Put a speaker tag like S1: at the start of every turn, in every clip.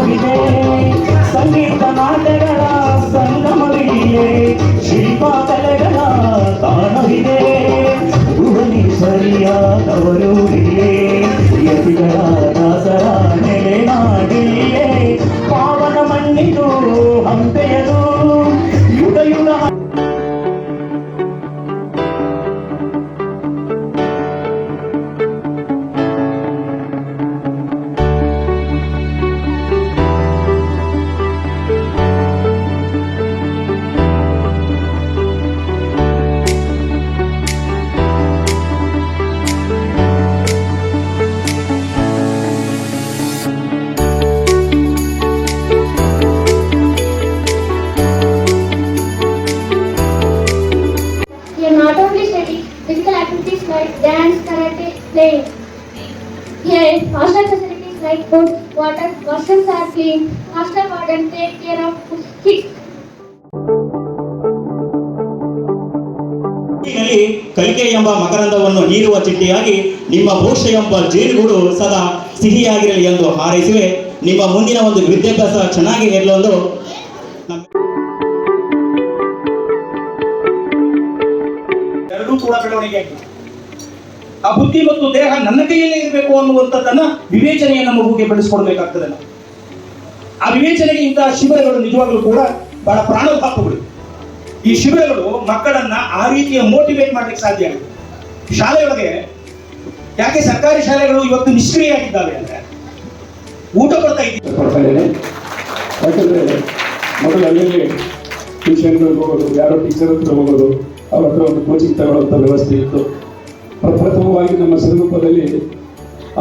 S1: ತಾಣವಿದೆ, ಸಂಗೀತ ನಾಟ್ಯಗಳ ಸಂಗಮವಿದೆ, ಶಿಲ್ಪ ಕಲೆಗಳ ತಾಣವಿದೆ, ಭುವನೇಶ್ವರಿಯಾದವರೂರಿದೆ, ಯತಿಗಳ ದಾಸರ ನೆಲೆನಾಡಿದೆ, ಪಾವನ ಮಣ್ಣಿದು ಹಂಪೆಯದು ಯುಗ ಯುಗ.
S2: Not only study physical activities like dance, karate, playing. Here, hostel facilities like food, water, washrooms are clean. Hostel warden take care of kids.
S1: ಕಲಿಕೆ ಎಂಬ ಮಕರಂದವನ್ನು ಹೀರುವ ಚಿಟ್ಟಿಯಾಗಿ ನಿಮ್ಮ ಭವಿಷ್ಯ ಎಂಬ ಜೇನುಗೂಡು ಸದಾ ಸಿಹಿಯಾಗಿರಲಿ ಎಂದು ಹಾರೈಸುವೆ. ನಿಮ್ಮ ಮುಂದಿನ ಒಂದು ವಿದ್ಯಾಭ್ಯಾಸ ಚೆನ್ನಾಗಿ ಇರಲೆಂದು
S3: ಎರಡೂ ಕೂಡ ಬೆಳವಣಿಗೆ ಆಗಿದೆ. ಆ ಬುದ್ಧಿ ಮತ್ತು ದೇಹ ನನ್ನ ಕೈಯಲ್ಲೇ ಇರಬೇಕು ಅನ್ನುವಂಥದ್ದನ್ನ ವಿವೇಚನೆಯನ್ನ ಮಗುಗೆ ಬೆಳೆಸ್ಕೊಡ್ಬೇಕಾಗ್ತದೆ. ನಾವು ಆ ವಿವೇಚನೆಗೆ ಇಂತಹ ಶಿಬಿರಗಳು ನಿಜವಾಗ್ಲೂ ಕೂಡ ಬಹಳ ಪ್ರಾಣಘಾತಗಳು. ಈ ಶಿಬಿರಗಳು ಮಕ್ಕಳನ್ನ ಆ ರೀತಿಯ ಮೋಟಿವೇಟ್ ಮಾಡ್ಲಿಕ್ಕೆ ಸಾಧ್ಯ ಆಗುತ್ತೆ. ಶಾಲೆಯೊಳಗೆ ಯಾಕೆ ಸರ್ಕಾರಿ ಶಾಲೆಗಳು ಇವತ್ತು ನಿಷ್ಕ್ರಿಯಾಗಿದ್ದಾವೆ ಅಂದ್ರೆ ಊಟ ಕೊಡ್ತಾ ಇದ್ದೀವಿ.
S4: ಯಾಕಂದ್ರೆ ಮೊದಲು ಅಲ್ಲಿ ಟ್ಯೂಷನ್ಗಳಿಗೆ ಹೋಗೋದು, ಯಾರೋ ಟೀಚರ್ ಹತ್ರ ಹೋಗೋದು, ಅವ್ರ ಹತ್ರ ಒಂದು ಕೋಚಿಂಗ್ ತಗೊಳ್ಳುವಂಥ ವ್ಯವಸ್ಥೆ ಇತ್ತು. ಪ್ರಪ್ರಥಮವಾಗಿ ನಮ್ಮ ಸಿರುಗುಪ್ಪದಲ್ಲಿ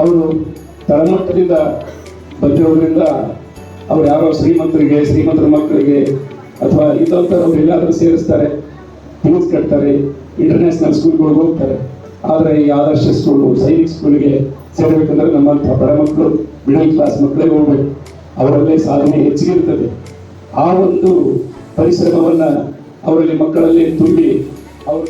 S4: ಅವರು ತಳಮಟ್ಟದಿಂದ ಬಂದಿರೋದ್ರಿಂದ ಅವ್ರು ಯಾರೋ ಶ್ರೀಮಂತರ ಮಕ್ಕಳಿಗೆ ಅಥವಾ ಇದ್ದಂಥವ್ರು ಎಲ್ಲಾದರೂ ಸೇರಿಸ್ತಾರೆ, ಫೀಸ್ ಕಟ್ತಾರೆ, ಇಂಟರ್ನ್ಯಾಷನಲ್ ಸ್ಕೂಲ್ಗಳಿಗೆ ಹೋಗ್ತಾರೆ. ಆದರೆ ಈ ಆದರ್ಶ ಸ್ಕೂಲು, ಸೈನಿಕ್ ಸ್ಕೂಲಿಗೆ ಸೇರಬೇಕಂದ್ರೆ ನಮ್ಮಂಥ ಬಡ ಮಕ್ಕಳು, ಮಿಡಲ್ ಕ್ಲಾಸ್ ಮಕ್ಕಳೇ ಹೋಗ್ಬೇಕು. ಅವರಲ್ಲೇ ಸಾಧನೆ ಹೆಚ್ಚಿಗಿರ್ತದೆ. ಆ ಒಂದು ಪರಿಶ್ರಮವನ್ನು ಅವರಲ್ಲಿ ಮಕ್ಕಳಲ್ಲಿ ತುಂಬಿ ಅವರು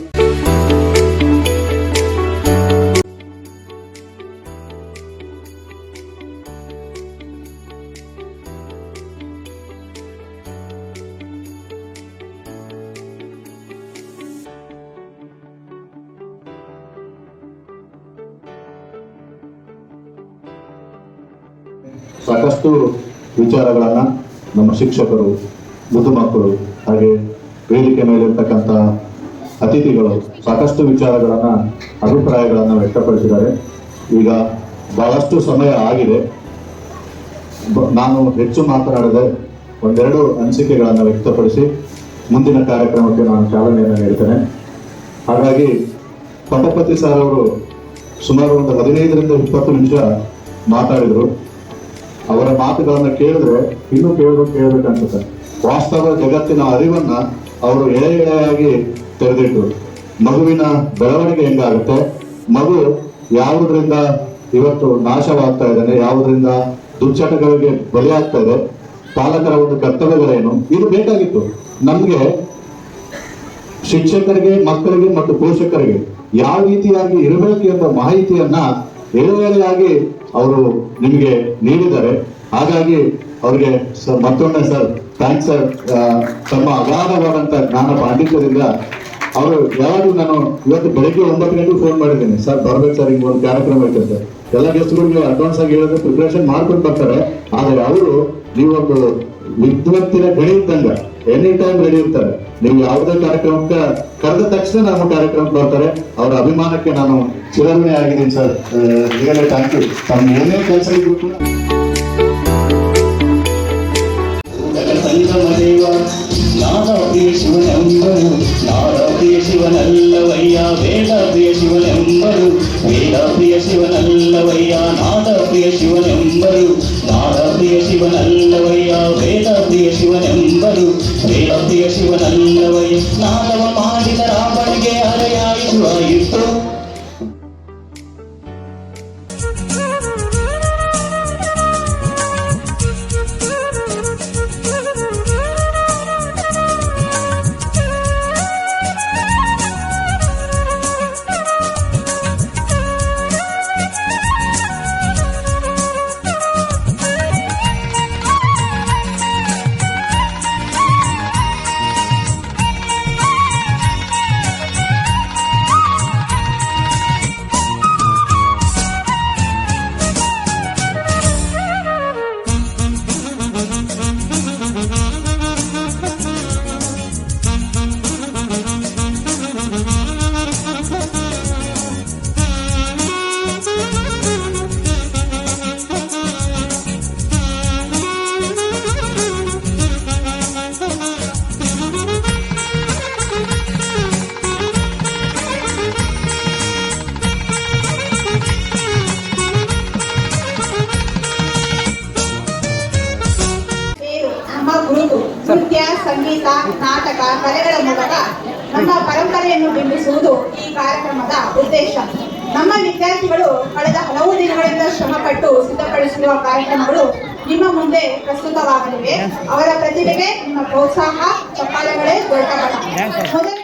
S5: ಸಾಕಷ್ಟು ವಿಚಾರಗಳನ್ನು ನಮ್ಮ ಶಿಕ್ಷಕರು, ಮಕ್ಕಳು ಹಾಗೆ ವೇದಿಕೆ ಮೇಲಿರ್ತಕ್ಕಂಥ ಅತಿಥಿಗಳು ಸಾಕಷ್ಟು ವಿಚಾರಗಳನ್ನು, ಅಭಿಪ್ರಾಯಗಳನ್ನು ವ್ಯಕ್ತಪಡಿಸಿದ್ದಾರೆ. ಈಗ ಬಹಳಷ್ಟು ಸಮಯ ಆಗಿದೆ. ನಾನು ಹೆಚ್ಚು ಮಾತನಾಡದೆ ಒಂದೆರಡು ಅನಿಸಿಕೆಗಳನ್ನು ವ್ಯಕ್ತಪಡಿಸಿ ಮುಂದಿನ ಕಾರ್ಯಕ್ರಮಕ್ಕೆ ನಾನು ಚಾಲನೆಯನ್ನು ನೀಡ್ತೇನೆ. ಹಾಗಾಗಿ ಪಟಪತಿ ಸರ್ ಅವರು ಸುಮಾರು ಒಂದು 15ರಿಂದ 20 ನಿಮಿಷ ಮಾತಾಡಿದರು. ಅವರ ಮಾತುಗಳನ್ನು ಕೇಳಿದ್ರೆ ಇನ್ನೂ ಕೇಳಬೇಕನ್ಸುತ್ತೆ. ವಾಸ್ತವ ಜಗತ್ತಿನ ಅರಿವನ್ನ ಅವರು ಎಳೆಯಾಗಿ ತೆರೆದಿಟ್ಟರು. ಮಗುವಿನ ಬೆಳವಣಿಗೆ ಹೆಂಗಾಗುತ್ತೆ, ಮಗು ಯಾವುದರಿಂದ ಇವತ್ತು ನಾಶವಾಗ್ತಾ ಇದ್ದಾನೆ, ಯಾವುದರಿಂದ ದುಶ್ಚಟಗಳಿಗೆ ಬಲಿಯಾಗ್ತಾ ಇದೆ, ಪಾಲಕರ ಒಂದು ಕರ್ತವ್ಯಗಳೇನು, ಇದು ಬೇಕಾಗಿತ್ತು ನಮ್ಗೆ. ಶಿಕ್ಷಕರಿಗೆ, ಮಕ್ಕಳಿಗೆ ಮತ್ತು ಪೋಷಕರಿಗೆ ಯಾವ ರೀತಿಯಾಗಿ ಇರಬೇಕು ಎಂಬ ಮಾಹಿತಿಯನ್ನ ಎಳೆಯಾಗಿ ಅವರು ನಿಮಗೆ ನೀಡಿದ್ದಾರೆ. ಹಾಗಾಗಿ ಅವರಿಗೆ ಮತ್ತೊಮ್ಮೆ ಸರ್ ಥ್ಯಾಂಕ್ಸ್ ಸರ್. ತಮ್ಮ ಅಗಾಧವಾದಂತ ಜ್ಞಾನ ಪಾಂಡಿತ್ಯದಿಂದ ಅವರು ಯಾವಾಗಲೂ, ನಾನು ಇವತ್ತು ಬೆಳಗ್ಗೆ 9 ಗಂಟೆಗೆ ಫೋನ್ ಮಾಡಿದ್ದೀನಿ, ಸರ್ ಬರ್ಬೇಕು ಸರ್, ಹಿಂಗೆ ಒಂದು ಕಾರ್ಯಕ್ರಮ ಇರ್ತದೆ. ಎಲ್ಲ ಗೆಸ್ಟ್ಗಳು ನೀವು ಅಡ್ವಾನ್ಸ್ ಆಗಿ ಹೇಳಿದ್ರೆ ಪ್ರಿಪರೇಷನ್ ಮಾಡ್ಕೊಂಡು ಬರ್ತಾರೆ. ಆದರೆ ಅವರು ನೀವೊಂದು ವಿದ್ವತ್ತಿನ ಗಣಿ ಇದ್ದಂಗ ಎನಿ ಟೈಮ್ ರೆಡಿ ಇರ್ತಾರೆ. ನೀವು ಯಾವುದೇ ಕಾರ್ಯಕ್ರಮಕ್ಕೆ ಕರೆದ ತಕ್ಷಣ ನಮ್ಮ ಕಾರ್ಯಕ್ರಮಕ್ಕೆ ಬರ್ತಾರೆ. ಅವರ ಅಭಿಮಾನಕ್ಕೆ ನಾನು ಚಿರಋಣಿ ಆಗಿದ್ದೀನಿ ಸರ್. ಈಗಲೇ ಥ್ಯಾಂಕ್ ಯು. ತಮ್ಮ ಏನೇ ಕೆಲಸ ಇದ್ರು ಕೂಡ
S1: ನಾದ ಪ್ರಿಯ ಶಿವನೆಂಬರು, ನಾದ ಪ್ರಿಯ ಶಿವನಲ್ಲವಯ್ಯ, ವೇದ ಪ್ರಿಯ ಶಿವನೆಂಬರು, ವೇದ ಪ್ರಿಯ ಶಿವನಲ್ಲವಯ್ಯ, ನಾದ ಪ್ರಿಯ ಶಿವನೆಂಬರು, ನಾದ ಪ್ರಿಯ ಶಿವನಲ್ಲವಯ್ಯ, ವೇದ ಪ್ರಿಯ ಶಿವನೆಂಬರು, ವೇದ ಪ್ರಿಯ ಶಿವನಲ್ಲವಯ್ಯ. ನಾದವ ಮಾಡಿದ ರಾವಣಿಗೆ ಅರೆಯಾಯಿತು.
S6: ನಮ್ಮ ಪರಂಪರೆಯನ್ನು ಬಿಂಬಿಸುವುದು ಈ ಕಾರ್ಯಕ್ರಮದ ಉದ್ದೇಶ. ನಮ್ಮ ವಿದ್ಯಾರ್ಥಿಗಳು ಕಳೆದ ಹಲವು ದಿನಗಳಿಂದ ಶ್ರಮಪಟ್ಟು ಸಿದ್ಧಪಡಿಸಿರುವ ಕಾರ್ಯಕ್ರಮಗಳು ನಿಮ್ಮ ಮುಂದೆ ಪ್ರಸ್ತುತವಾಗಲಿವೆ. ಅವರ ಪ್ರತಿಭೆಗೆ ನಿಮ್ಮ ಪ್ರೋತ್ಸಾಹ, ಚಪ್ಪಾಳೆಗಳೇ ದೊಡ್ಡ ಬಲ. ಮೊದಲ